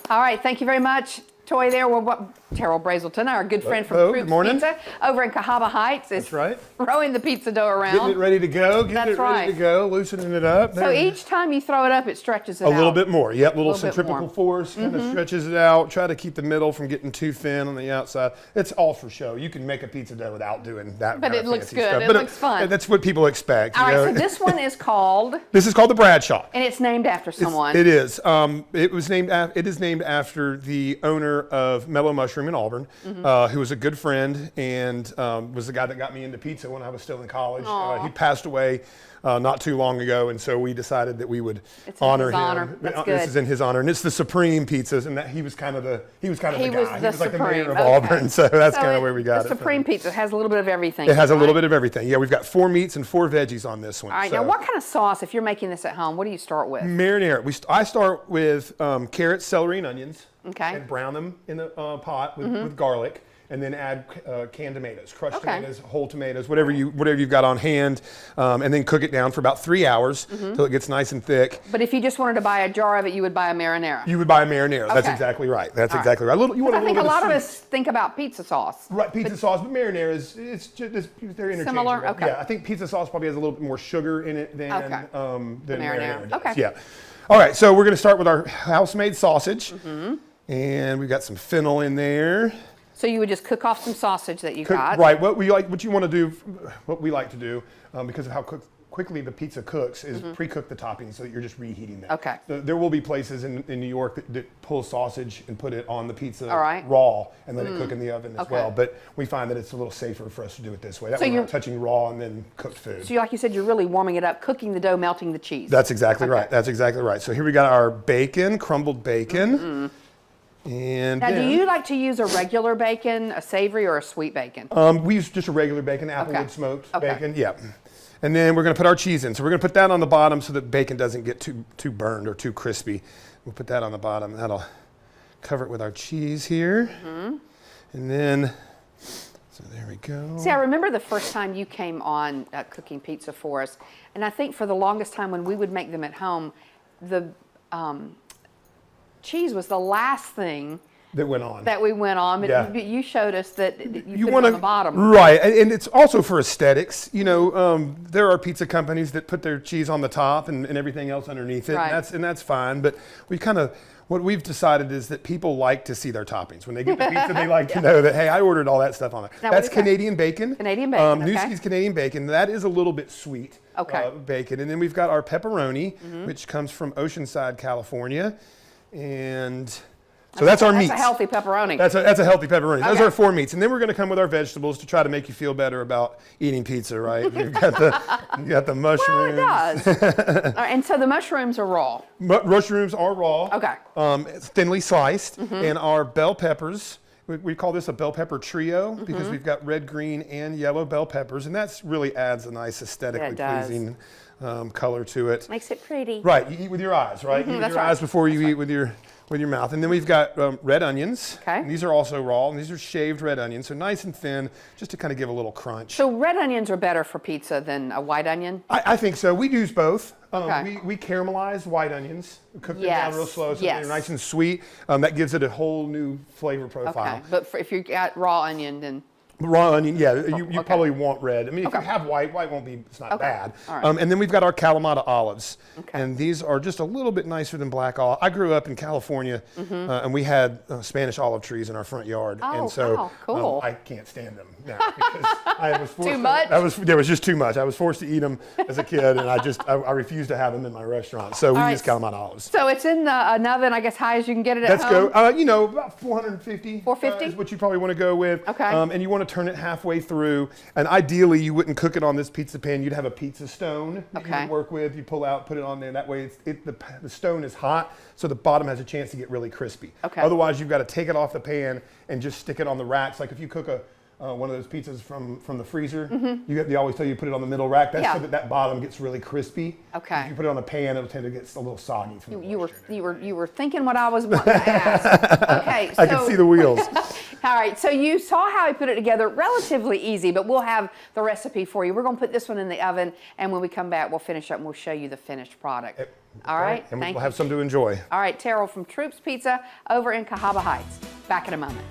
All right, thank you very much. Toy there. Well, Terrell Brazelton, our good friend from Troup Pizza over in Cahaba Heights, is throwing the pizza dough around. Getting it ready to go. Ready to go. Loosening it up. So each time you throw it up, it stretches it out. A little bit more. Yep, little centripetal force kind of stretches it out. Try to keep the middle from getting too thin on the outside. It's all for show. You can make a pizza dough without doing that. But it looks good. Stuff. It looks fun. That's what people expect. All right, so this one is called. This is called the Bradshaw. And it's named after someone. It is. It is named after the owner of Mellow Mushroom in Auburn, who was a good friend and was the guy that got me into pizza when I was still in college. He passed away not too long ago, and so we decided that we would honor him. This is in his honor, and it's the Supreme Pizzas, and that he was kind of the guy. He was like the mayor of Auburn, so that's kind of where we got it. The Supreme Pizza has a little bit of everything. It has a little bit of everything. Yeah, we've got 4 meats and 4 veggies on this one. All right, now what kind of sauce, if you're making this at home, what do you start with? Marinara. I start with carrots, celery, and onions. Okay. And brown them in the pot with garlic, and then add canned tomatoes, crushed tomatoes, whole tomatoes, whatever you've got on hand, and then cook it down for about 3 hours till it gets nice and thick. But if you just wanted to buy a jar of it, you would buy a marinara. You would buy a marinara. Okay. That's exactly right. That's exactly right. I think a lot of us think about pizza sauce. Right, pizza sauce, but marinara they're interchangeable. Similar. Okay. Yeah, I think pizza sauce probably has a little bit more sugar in it than marinara does. Okay. Yeah. All right, so we're going to start with our house-made sausage. And we've got some fennel in there. So you would just cook off some sausage that you got. Right. What we like to do, because of how quickly the pizza cooks, is pre-cook the toppings so that you're just reheating them. Okay. There will be places in New York that pull sausage and put it on the pizza raw and let it cook in the oven as well. But we find that it's a little safer for us to do it this way. That way we're not touching raw and then cooked food. So like you said, you're really warming it up, cooking the dough, melting the cheese. That's exactly right. That's exactly right. So here we got our bacon, crumbled bacon. And now, do you like to use a regular bacon, a savory, or a sweet bacon? We use just a regular bacon, applewood smoked bacon. Yeah. And then we're going to put our cheese in. So we're going to put that on the bottom so that bacon doesn't get too burned or too crispy. We'll put that on the bottom. That'll cover it with our cheese here. And then, so there we go. See, I remember the first time you came on cooking pizza for us, and I think for the longest time when we would make them at home, the cheese was the last thing that went on. But you showed us that you put it on the bottom. Right, and it's also for aesthetics. You know, there are pizza companies that put their cheese on the top and everything else underneath it, and that's fine. But what we've decided is that people like to see their toppings. When they get the pizza, they like to know that, hey, I ordered all that stuff on it. That's Canadian bacon. Canadian bacon, Newski's Canadian bacon. That is a little bit sweet bacon. And then we've got our pepperoni, which comes from Oceanside, California. And so that's our meats. That's a healthy pepperoni. That's a healthy pepperoni. Those are our 4 meats. And then we're going to come with our vegetables to try to make you feel better about eating pizza, right? You've got the mushrooms. Well, it does. And so the mushrooms are raw. Mushrooms are raw. Okay. It's thinly sliced. And our bell peppers, we call this a bell pepper trio because we've got red, green, and yellow bell peppers. And that really adds a nice aesthetically pleasing color to it. Makes it pretty. Right, you eat with your eyes, right? You eat with your eyes before you eat with your mouth. And then we've got red onions. Okay. And these are also raw, and these are shaved red onions, so nice and thin, just to kind of give a little crunch. So red onions are better for pizza than a white onion? I think so. We use both. We caramelize white onions, cook them down real slow so they're nice and sweet. That gives it a whole new flavor profile. Okay, but if you got raw onion, then... Raw onion, you probably want red. I mean, if you have white won't be, it's not bad. All right. And then we've got our Kalamata olives. And these are just a little bit nicer than black olive. I grew up in California, and we had Spanish olive trees in our front yard. And so cool. I can't stand them now because I was forced Too much? There was just too much. I was forced to eat them as a kid, and I refused to have them in my restaurant. So we use Kalamata olives. So it's in an oven, I guess, high as you can get it at home? Let's go. About 450. 450? Is what you probably want to go with. Okay. And you want to turn it halfway through. And ideally, you wouldn't cook it on this pizza pan. You'd have a pizza stone that you would work with. You pull out, put it on there. That way, the stone is hot, so the bottom has a chance to get really crispy. Okay. Otherwise, you've got to take it off the pan and just stick it on the racks. Like if you cook one of those pizzas from the freezer, they always tell you to put it on the middle rack. That's so that bottom gets really crispy. Okay. If you put it on a pan, it'll tend to get a little soggy. From you were thinking what I was wanting to ask. Okay. I can see the wheels. All right, so you saw how I put it together, relatively easy, but we'll have the recipe for you. We're gonna put this one in the oven, and when we come back, we'll finish up and we'll show you the finished product. All right, and we'll have some to enjoy. All right, Terrell from Troup's Pizza over in Cahaba Heights. Back in a moment.